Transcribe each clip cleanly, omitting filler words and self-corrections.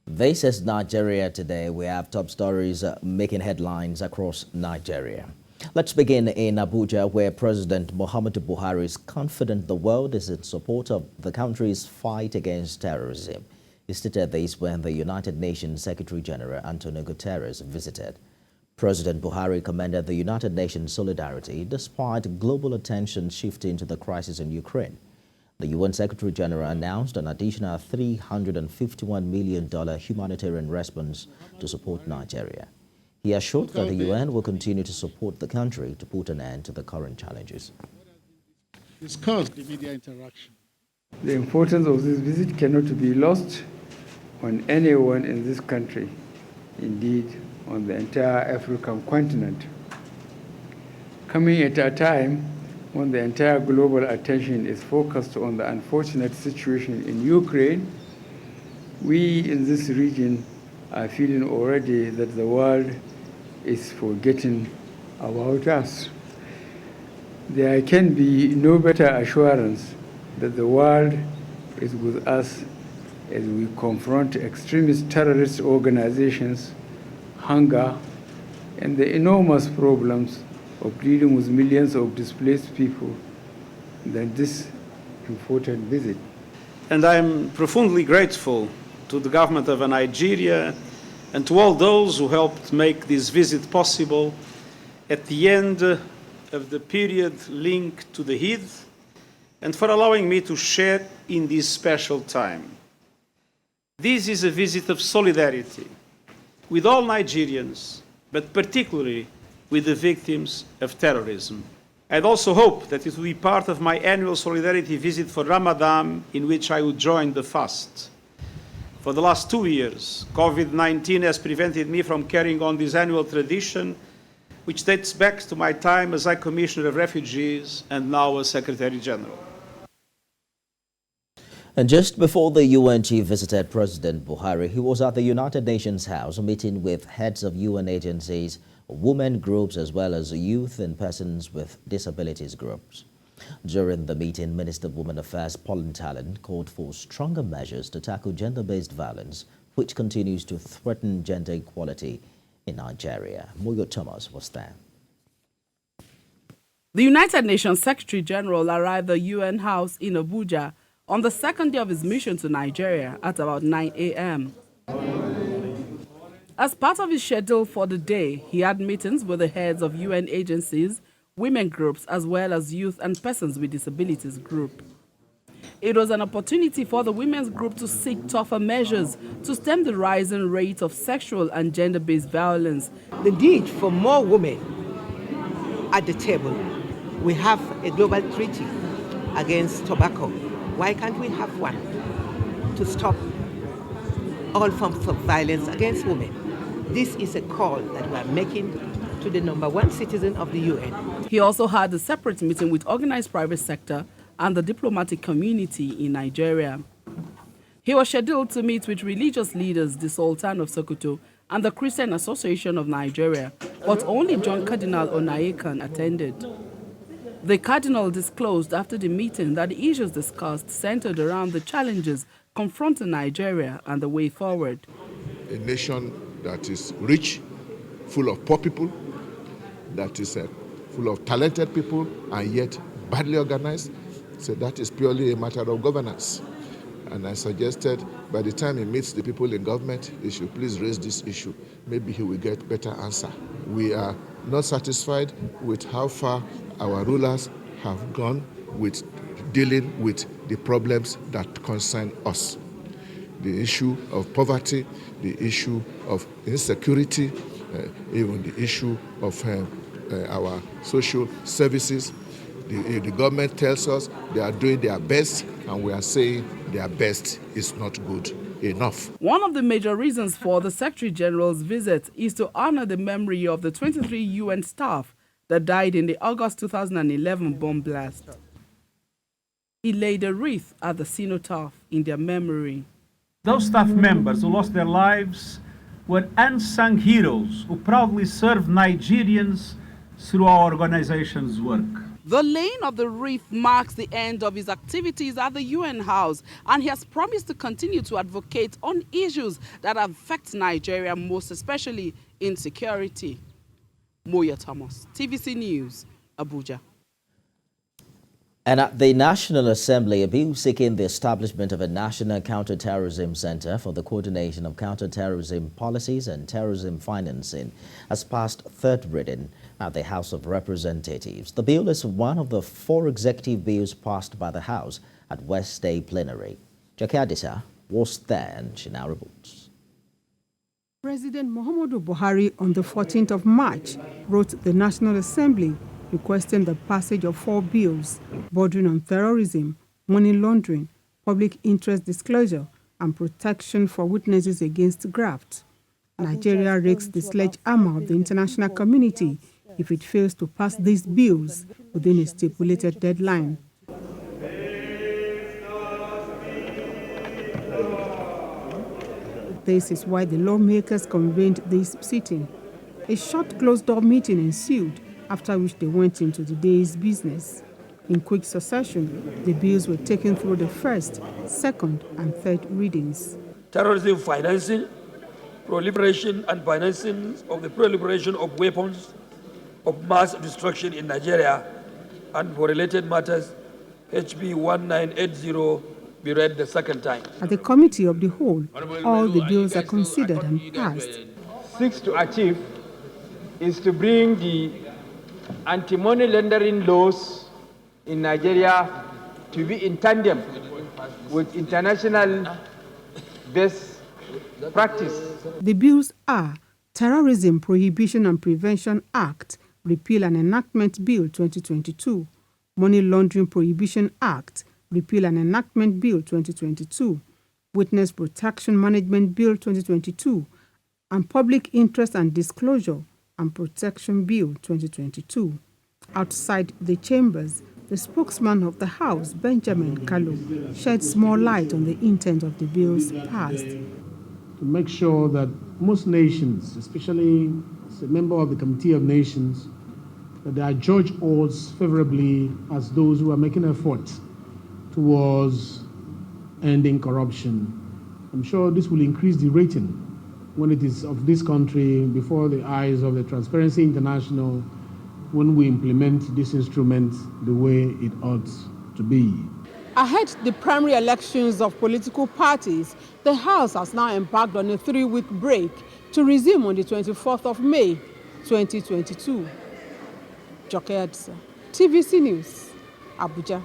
This is Nigeria Today. We have top stories making headlines across Nigeria. Let's begin in Abuja, where President Muhammadu Buhari is confident the world is in support of the country's fight against terrorism. He stated this when the United Nations Secretary General Antonio Guterres visited. President Buhari commended the United Nations solidarity despite global attention shifting to the crisis in Ukraine. The UN Secretary General announced an additional $351 million humanitarian response to support Nigeria. He assured that the UN will continue to support the country to put an end to the current challenges. Discuss the media interaction. The importance of this visit cannot be lost on anyone in this country, indeed on the entire African continent. Coming at a time when the entire global attention is focused on the unfortunate situation in Ukraine, we in this region are feeling already that the world is forgetting about us. There can be no better assurance that the world is with us as we confront extremist terrorist organizations, hunger, and the enormous problems of dealing with millions of displaced people than this important visit. And I'm profoundly grateful to the government of Nigeria and to all those who helped make this visit possible at the end of the period linked to the Eid, and for allowing me to share in this special time. This is a visit of solidarity with all Nigerians, but particularly with the victims of terrorism. I'd also hope that it will be part of my annual solidarity visit for Ramadan, in which I will join the fast. For the last 2 years, COVID-19 has prevented me from carrying on this annual tradition, which dates back to my time as High Commissioner of Refugees and now as Secretary General. And just before the UN chief visited President Buhari, he was at the United Nations House meeting with heads of UN agencies, women groups, as well as youth and persons with disabilities groups. During the meeting, Minister of Women Affairs Pauline Talon called for stronger measures to tackle gender-based violence, which continues to threaten gender equality in Nigeria. Moyo Thomas was there. The United Nations Secretary General arrived at the UN House in Abuja on the second day of his mission to Nigeria at about 9 a.m. As part of his schedule for the day, he had meetings with the heads of UN agencies, women groups, as well as youth and persons with disabilities group. It was an opportunity for the women's group to seek tougher measures to stem the rising rate of sexual and gender-based violence. The need for more women at the table. We have a global treaty against tobacco. Why can't we have one to stop all forms of violence against women? This is a call that we are making to the #1 citizen of the UN. He also had a separate meeting with organized private sector and the diplomatic community in Nigeria. He was scheduled to meet with religious leaders, the Sultan of Sokoto and the Christian Association of Nigeria, but only John Cardinal Onayekan attended. The Cardinal disclosed after the meeting that the issues discussed centered around the challenges confronting Nigeria and the way forward. A nation that is rich, full of poor people, that is full of talented people, and yet badly organized. So that is purely a matter of governance. And I suggested by the time he meets the people in government, he should please raise this issue. Maybe he will get better answer. We are not satisfied with how far our rulers have gone with dealing with the problems that concern us. The issue of poverty, the issue of insecurity, even the issue of our social services. The government tells us they are doing their best, and we are saying their best is not good enough. One of the major reasons for the Secretary General's visit is to honor the memory of the 23 UN staff that died in the August 2011 bomb blast. He laid a wreath at the cenotaph in their memory. Those staff members who lost their lives were unsung heroes who proudly served Nigerians through our organization's work. The laying of the wreath marks the end of his activities at the UN House, and he has promised to continue to advocate on issues that affect Nigeria, most especially insecurity. Moya Thomas, TVC News, Abuja. And at the National Assembly, a bill seeking the establishment of a National Counterterrorism Center for the coordination of counterterrorism policies and terrorism financing has passed third reading at the House of Representatives. The bill is one of the 4 executive bills passed by the House at Wednesday plenary. Jackie Adisa was there and she now reports. President Muhammadu Buhari on the 14th of March wrote the National Assembly requesting the passage of 4 bills bordering on terrorism, money laundering, public interest disclosure, and protection for witnesses against graft. Nigeria rakes the sledgehammer of the international community if it fails to pass these bills within a stipulated deadline. This is why the lawmakers convened this sitting. A short closed-door meeting ensued, after which they went into the day's business. In quick succession, the bills were taken through the first, second, and third readings. Terrorism financing, proliferation and financing of the proliferation of weapons of mass destruction in Nigeria, and for related matters, HB 1980 be read the second time. At the Committee of the Whole, all the bills are considered and passed. Seeks to achieve is to bring the anti-money laundering laws in Nigeria to be in tandem with international best practice. The bills are Terrorism Prohibition and Prevention Act, Repeal and Enactment Bill 2022, Money Laundering Prohibition Act, Repeal and Enactment Bill 2022, Witness Protection Management Bill 2022, and Public Interest and Disclosure and Protection Bill 2022. Outside the chambers, the spokesman of the House, Benjamin Kalu, sheds more light on the intent of the bills passed. To make sure that most nations, especially as a member of the Committee of Nations, that they are judged as favorably as those who are making efforts towards ending corruption. I'm sure this will increase the rating when it is of this country before the eyes of the Transparency International when we implement this instrument the way it ought to be. Ahead the primary elections of political parties, the House has now embarked on a 3-week break to resume on the 24th of May, 2022. Joke Adisa, TVC News, Abuja.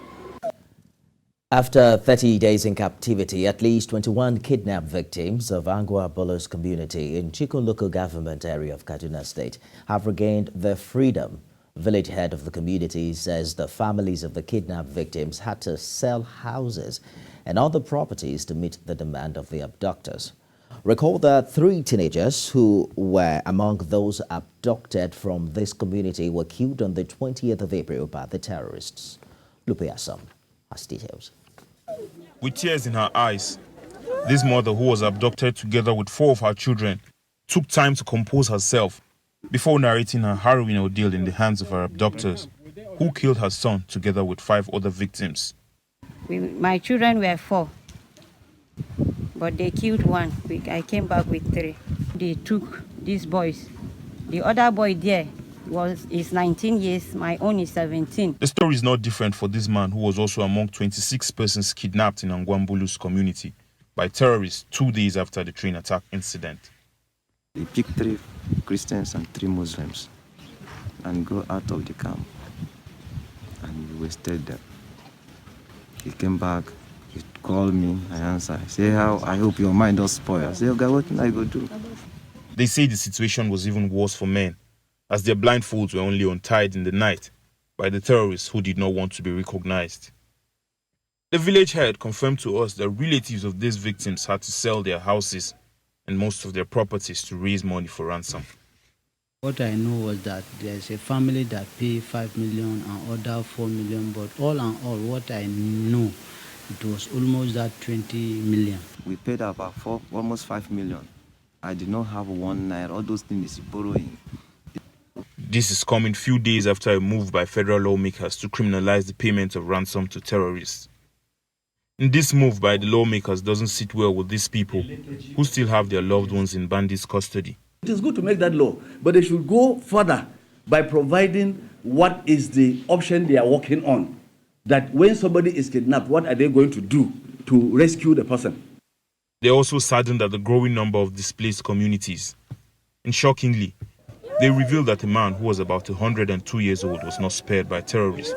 After 30 days in captivity, at least 21 kidnapped victims of Angwa Bolos community in Chikun local government area of Kaduna State have regained their freedom. Village head of the community says the families of the kidnapped victims had to sell houses and other properties to meet the demand of the abductors. Recall that 3 teenagers who were among those abducted from this community were killed on the 20th of April by the terrorists. Lupe Assam has details. With tears in her eyes, this mother, who was abducted together with 4 of her children, took time to compose herself before narrating her harrowing ordeal in the hands of her abductors, who killed her son together with 5 other victims. My children were 4, but they killed 1. I came back with 3. They took these boys. The other boy there is 19 years, my own is 17. The story is not different for this man who was also among 26 persons kidnapped in Angwambulu's community by terrorists 2 days after the train attack incident. They picked 3 Christians and 3 Muslims and go out of the camp, and we stayed there. He came back, he called me, I answered. I say, I hope your mind don't spoil. I say, okay, what can I go do? They say the situation was even worse for men, as their blindfolds were only untied in the night by the terrorists who did not want to be recognized. The village head confirmed to us that relatives of these victims had to sell their houses and most of their properties to raise money for ransom. What I know was that there's a family that paid 5 million and other 4 million, but all in all, what I know, it was almost that 20 million. We paid about almost 5 million. I did not have 1 naira. All those things is borrowing. This is coming few days after a move by federal lawmakers to criminalize the payment of ransom to terrorists. And this move by the lawmakers doesn't sit well with these people who still have their loved ones in bandits' custody. It is good to make that law, but they should go further by providing what is the option they are working on. That when somebody is kidnapped, what are they going to do to rescue the person? They're also saddened at the growing number of displaced communities. And shockingly, they revealed that a man who was about 102 years old was not spared by terrorists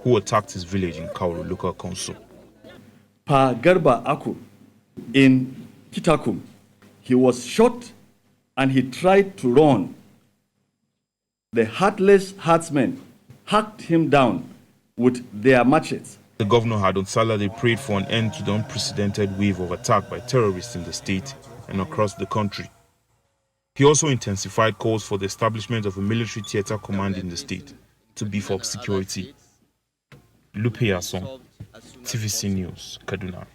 who attacked his village in Kauru local council. Pa Garba Aku in Kitakum, he was shot and he tried to run. The heartless herdsmen hacked him down with their machetes. The governor had on Saturday prayed for an end to the unprecedented wave of attack by terrorists in the state and across the country. He also intensified calls for the establishment of a military theater command in the state to beef up security. Lupe Ason, TVC News, Kaduna.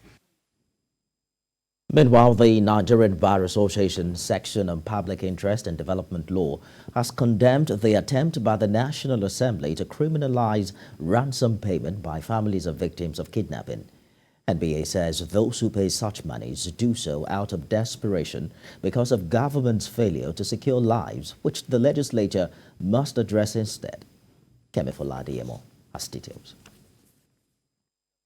Meanwhile, the Nigerian Bar Association section on public interest and development law has condemned the attempt by the National Assembly to criminalize ransom payment by families of victims of kidnapping. NBA says those who pay such monies do so out of desperation because of government's failure to secure lives, which the legislature must address instead. Kemi Foladiemo has details.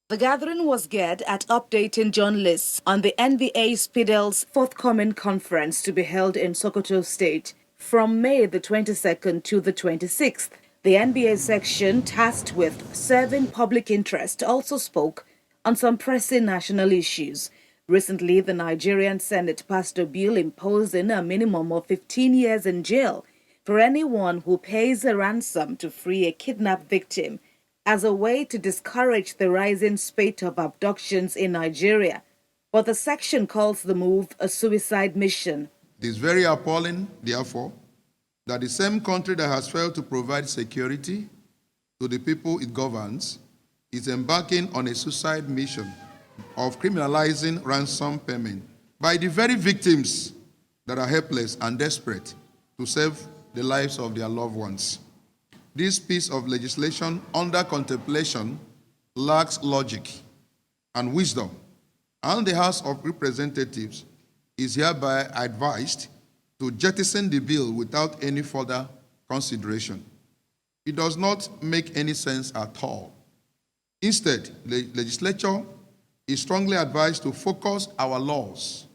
The gathering was geared at updating journalists on the NBA Spidel's forthcoming conference to be held in Sokoto State from May the 22nd to the 26th. The NBA section tasked with serving public interest also spoke on some pressing national issues. Recently, the Nigerian Senate passed a bill imposing a minimum of 15 years in jail for anyone who pays a ransom to free a kidnapped victim, as a way to discourage the rising spate of abductions in Nigeria. But the section calls the move a suicide mission. It is very appalling, therefore, that the same country that has failed to provide security to the people it governs is embarking on a suicide mission of criminalizing ransom payment by the very victims that are helpless and desperate to save the lives of their loved ones. This piece of legislation under contemplation lacks logic and wisdom, and the House of Representatives is hereby advised to jettison the bill without any further consideration. It does not make any sense at all. Instead, the legislature is strongly advised to focus our laws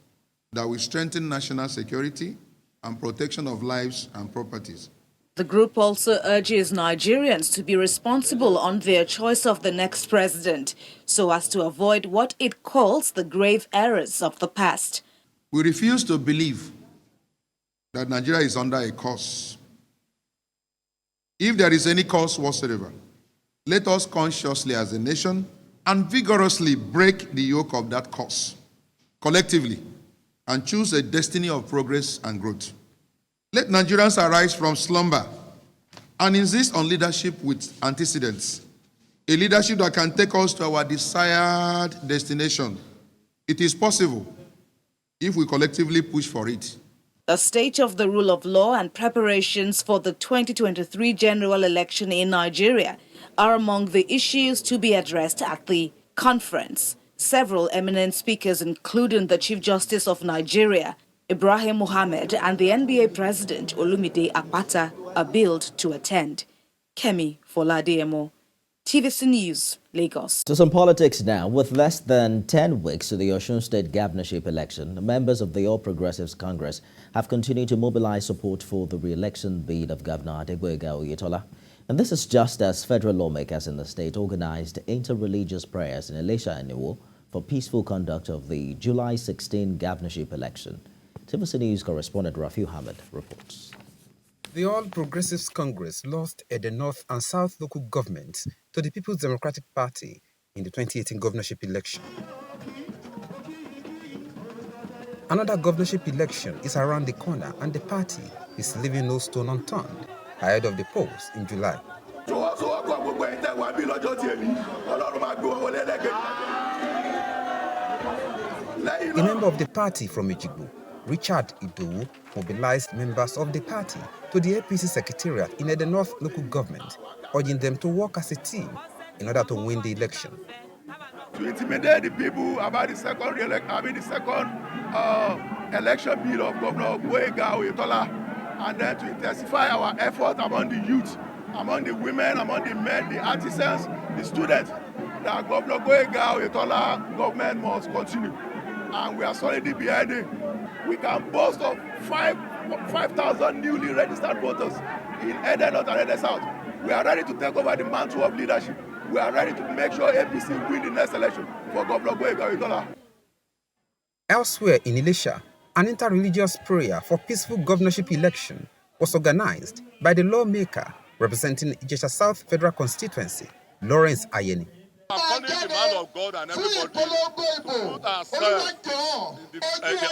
that will strengthen national security and protection of lives and properties. The group also urges Nigerians to be responsible on their choice of the next president so as to avoid what it calls the grave errors of the past. We refuse to believe that Nigeria is under a curse. If there is any curse whatsoever, let us consciously as a nation and vigorously break the yoke of that curse collectively and choose a destiny of progress and growth. Let Nigerians arise from slumber and insist on leadership with antecedents, a leadership that can take us to our desired destination. It is possible if we collectively push for it. The state of the rule of law and preparations for the 2023 general election in Nigeria are among the issues to be addressed at the conference. Several eminent speakers, including the Chief Justice of Nigeria, Ibrahim Mohammed, and the NBA President Olumide Akpata, are billed to attend. Kemi Foladiemo, TVC News, Lagos. To some politics now. With less than 10 weeks to the Osun State Governorship election, members of the All Progressives Congress have continued to mobilize support for the re-election bid of Governor Adegboyega Oyetola. And this is just as federal lawmakers in the state organized inter-religious prayers in Elisha and Iwo for peaceful conduct of the July 16 governorship election. TVC News correspondent Rafiu Hamid reports. The All Progressives Congress lost at the North and South local governments to the People's Democratic Party in the 2018 governorship election. Another governorship election is around the corner and the party is leaving no stone unturned ahead of the polls in July. A member of the party from Ejigbo, Richard Idowu mobilized members of the party to the APC secretariat in the North local government, urging them to work as a team in order to win the election. To intimidate the people about the second election bill of Governor Boyega Oyetola, and then to intensify our effort among the youth, among the women, among the men, the artisans, the students, that Governor Boyega Oyetola government must continue. And we are solidly behind it. We can boast of 5,000 newly registered voters in Ede North and Ede South. We are ready to take over the mantle of leadership. We are ready to make sure APC win the next election for Governor Boyega Oyetola. Elsewhere in Ilesha, an inter-religious prayer for peaceful governorship election was organized by the lawmaker representing Ijesha South Federal Constituency, Lawrence Ayeni. I'm calling the man of God and everybody to put ourselves in the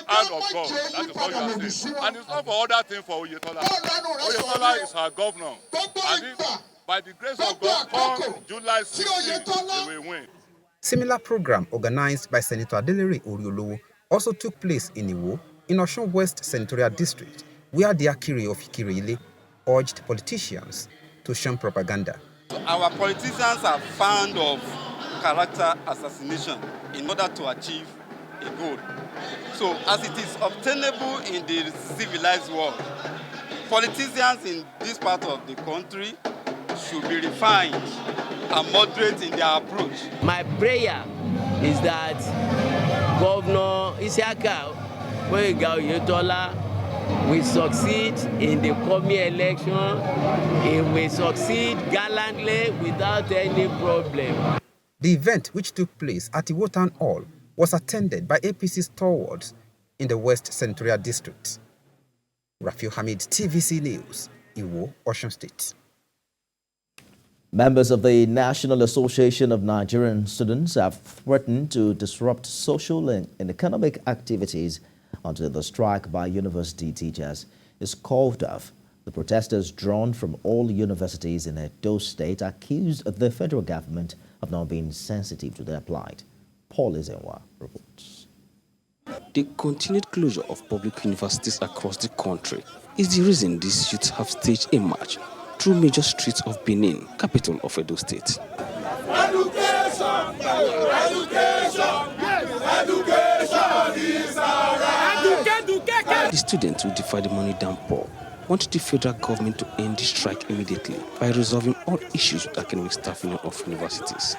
hand of God. That is what you are saying. And it's not for other things for Oyetola. Oyetola is our governor. And by the grace of God, come July 16th, we will win. Similar program organized by Senator Adelere Oriolowo also took place in Iwo, in Osun West Senatorial District, where the Akiri of Ikirile urged politicians to shun propaganda. Our politicians are fond of character assassination in order to achieve a goal. So, as it is obtainable in the civilized world, politicians in this part of the country should be refined and moderate in their approach. My prayer is that Governor Isiaka Boyega Oyetola will succeed in the coming election. He will succeed gallantly without any problem. The event, which took place at Iwo Town Hall, was attended by APC stalwarts in the West Senatorial District. Rafiu Hamid, TVC News, Iwo, Osun State. Members of the National Association of Nigerian Students have threatened to disrupt social and economic activities until the strike by university teachers is called off. The protesters, drawn from all universities in Edo State, accused the federal government of not being sensitive to their plight. Paul Ezenwa reports. The continued closure of public universities across the country is the reason these youths have staged a march through major streets of Benin, capital of Edo State. The students who defy the money downpour want the federal government to end the strike immediately by resolving all issues with academic staffing of universities.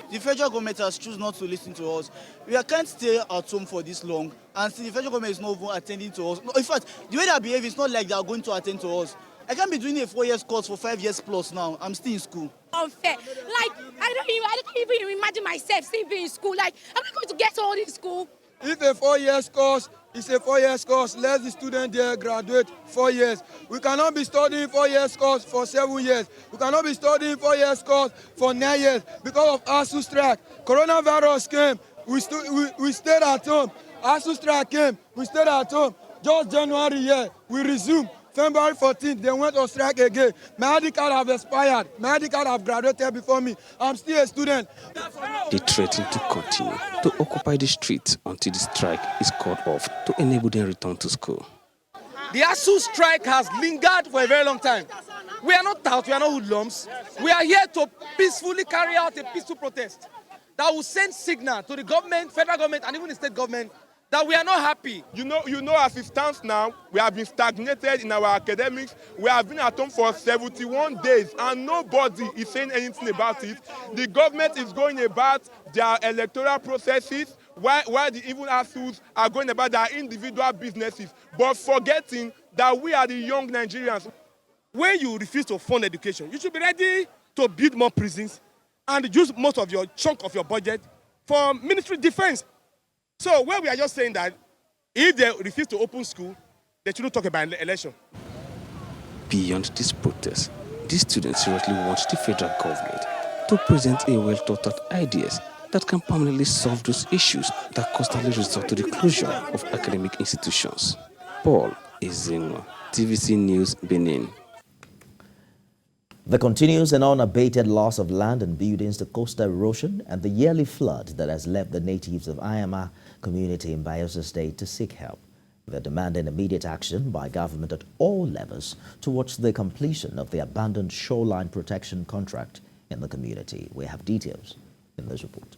The federal government has chosen not to listen to us. We can't stay at home for this long, and the federal government is not even attending to us. No, in fact, the way they are behaving is not like they are going to attend to us. I can't be doing a 4-year course for 5 years plus now. I'm still in school. Unfair. Like, I don't even imagine myself still being in school. Like, I'm not going to get all in school. If a 4-year course is a 4-year course, let the student there graduate 4 years. We cannot be studying 4-year course for 7 years. We cannot be studying 4-year course for 9 years because of ASU strike. Coronavirus came, we stayed at home. ASU strike came, we stayed at home. Just January here, we resumed. February 14th, they went on strike again. My ID card have expired. My ID card have graduated before me. I'm still a student. They threaten to continue to occupy the streets until the strike is called off to enable them return to school. The ASU strike has lingered for a very long time. We are not touts, we are not hoodlums. We are here to peacefully carry out a peaceful protest that will send signal to the government, federal government, and even the state government that we are not happy. You know, as it stands now, we have been stagnated in our academics. We have been at home for 71 days and nobody is saying anything about it. The government is going about their electoral processes while the even ASUs are going about their individual businesses, but forgetting that we are the young Nigerians. When you refuse to fund education, you should be ready to build more prisons and use most of your chunk of your budget for military defense. So where we are just saying that if they refuse to open school, they shouldn't talk about election. Beyond this protest, these students seriously want the federal government to present a well-thought-out ideas that can permanently solve those issues that constantly result to the closure of academic institutions. Paul Ezenwa, TVC News, Benin. The continuous and unabated loss of land and buildings to coastal erosion and the yearly flood that has left the natives of Anyama Community in Bayelsa State to seek help. They're demanding immediate action by government at all levels towards the completion of the abandoned shoreline protection contract in the community. We have details in this report.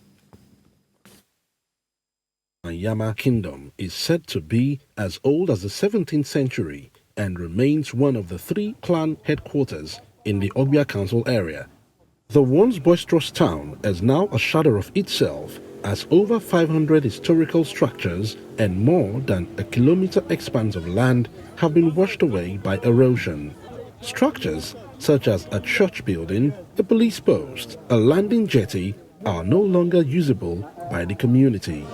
Anyama Kingdom is said to be as old as the 17th century and remains one of the 3 clan headquarters in the Obuja Council area. The once boisterous town is now a shadow of itself, as over 500 historical structures and more than a kilometer expanse of land have been washed away by erosion. Structures such as a church building, a police post, a landing jetty are no longer usable by the community.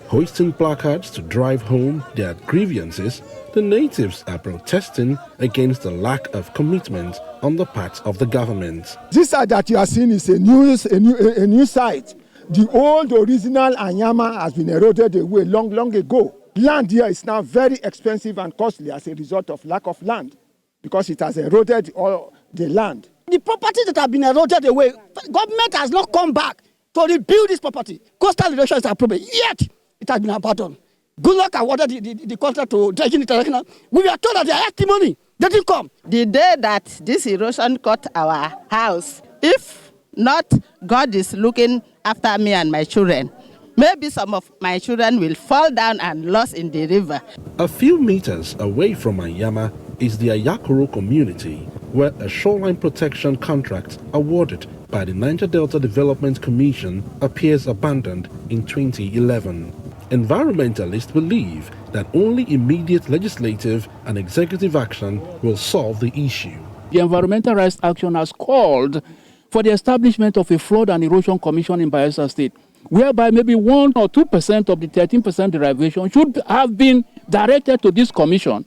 Hoisting placards to drive home their grievances, the natives are protesting against the lack of commitment on the part of the government. This site that you are seeing is a new site. The old original Anyama has been eroded away long ago. Land here is now very expensive and costly as a result of lack of land, because it has eroded all the land. The properties that have been eroded away, government has not come back to rebuild this property. Coastal erosion is a problem, yet it has been abandoned. Good luck awarded the contract to Dredging International. We were told that they had money. They didn't come. The day that this erosion caught our house, if not God is looking after me and my children, maybe some of my children will fall down and lost in the river. A few meters away from Anyama is the Ayakoro community, where a shoreline protection contract awarded by the Niger Delta Development Commission appears abandoned in 2011. Environmentalists believe that only immediate legislative and executive action will solve the issue. The Environmental Rights Action has called for the establishment of a flood and erosion commission in Bayelsa State, whereby maybe 1 or 2% of the 13% derivation should have been directed to this commission.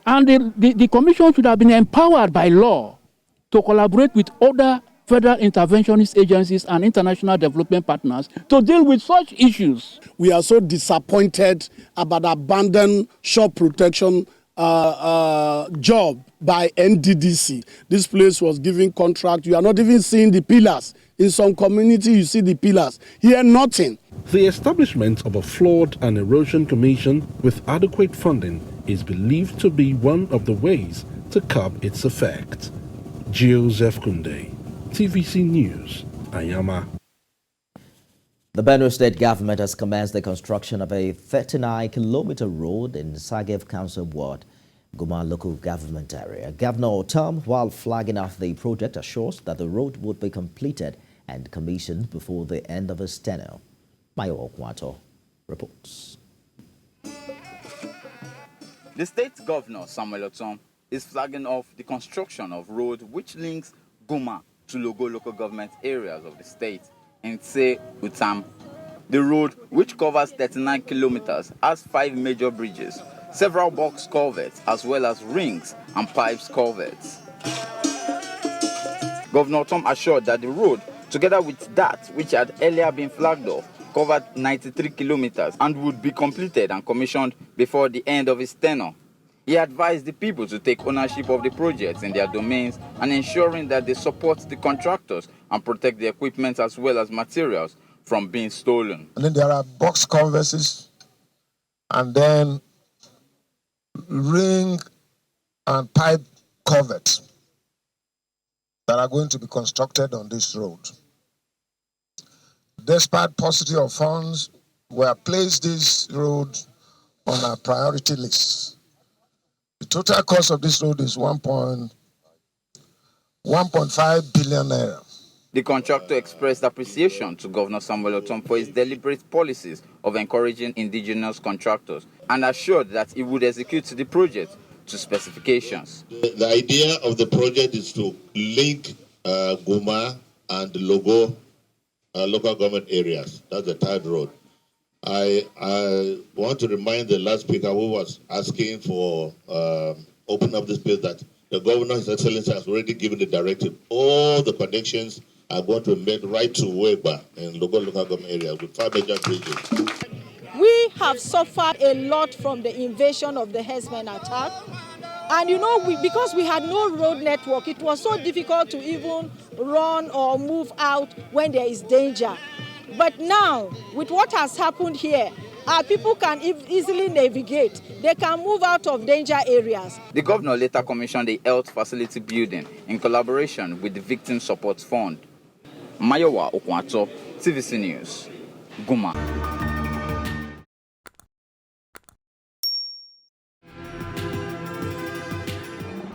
And the commission should have been empowered by law to collaborate with other federal interventionist agencies and international development partners to deal with such issues. We are so disappointed about the abandoned shore protection job by NDDC. This place was giving contract. You are not even seeing the pillars. In some community, you see the pillars. Here, nothing. The establishment of a flood and erosion commission with adequate funding is believed to be one of the ways to curb its effect. Joseph Kunde, TVC News, Anyama. The Benue State government has commenced the construction of a 39-kilometer road in Sagev Council Ward, Guma local government area. Governor Osun, while flagging off the project, assures that the road would be completed and commissioned before the end of his tenure. Mayo Okwato reports. The state governor, Samuel Osun, is flagging off the construction of road which links Guma to Logo local government areas of the state in Tse Utam. The road, which covers 39 kilometers, has 5 major bridges, several box culverts, as well as rings and pipes culverts. Governor Osun assured that the road, together with that which had earlier been flagged off, covered 93 kilometers and would be completed and commissioned before the end of his tenure. He advised the people to take ownership of the projects in their domains and ensuring that they support the contractors and protect the equipment as well as materials from being stolen. And then there are box culverts and then ring and pipe culverts that are going to be constructed on this road. Despite paucity of funds, we have placed this road on our priority list. The total cost of this road is 1.5 billion naira. The contractor expressed appreciation to Governor Samuel Osun for his deliberate policies of encouraging indigenous contractors and assured that he would execute the project to specifications. The idea of the project is to link Guma and Logo local government areas. That's the third road. I want to remind the last speaker who was asking for open up this place that the governor, His Excellency, has already given the directive. All the connections are going to be made right to Weba in local government areas with 5 major bridges. We have suffered a lot from the invasion of the herdsmen attack. And you know, because we had no road network, it was so difficult to even run or move out when there is danger. But now, with what has happened here, our people can easily navigate. They can move out of danger areas. The governor later commissioned a health facility building in collaboration with the Victim Support Fund. Mayowa Okwato, TVC News, Guma.